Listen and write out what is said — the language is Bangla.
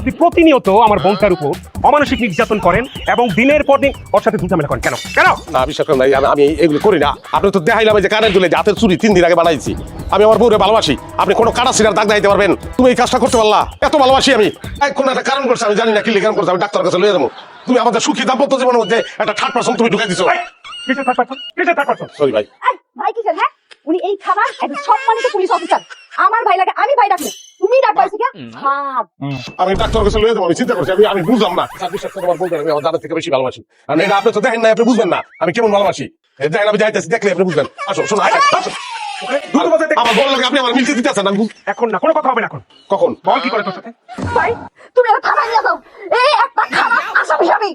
আপনি প্রতিনিয়ত আমার বোনটার উপর অমানসিক নির্যাতন করেন এবং দিনের পর দিন ওর সাথে ঝামেলা করেন কেন কেন? না বিশ্বাস করেন ভাই, আমি এগুলো করি না। আপনি তো দেখাইলাম যে কানের দুলে হাতের চুরি 3 দিন আগে বানাইছি। আমি আমার বউরে ভালোবাসি, আপনি কোনো কাটা সিরার দাগ দিতে পারবেন? তুমি এই কাজটা করতে পারলা? এত ভালোবাসি আমি, কোন একটা কারণ করছে আমি জানি না, কি কারণ করছে, আমি ডাক্তার কাছে লয়ে যাবো। তুমি আমাদের সুখী দাম্পত্য জীবনের মধ্যে একটা 3% তুমি ঢুকাই দিছো। কিসের থার্ড পারসন? কিসের থার্ড পারসন? সরি ভাই। ভাই কিসের? হ্যাঁ, উনি এই থানার একজন সম্মানিত পুলিশ অফিসার। আমার ভাই লাগে, আমি ভাই ডাকবো, তুমি ডাকবা কি? হ্যাঁ, আমি ডাক্তার কাছে লয়ে যাবো, আমি চিন্তা করছি, আমি বুঝলাম না। বিশ্বাস করে আমার বলতে আমি আমার দাদার থেকে বেশি ভালোবাসি। আর এটা আপনি তো দেখেন না, আপনি বুঝবেন না আমি কেমন ভালোবাসি। দেখেন আমি যাইতেছি, দেখলে আপনি বুঝবেন। আসো শোনো, আসো। আমার বল লাগে, আপনি আমার মিলতে দিতেছেন। আমি এখন না, কোনো কথা হবে না এখন। কখন বল কি করে তোর সাথে? ভাই তুমি এটা থানায় নিয়ে যাও। এই একটা খারাপ আসামি আমি।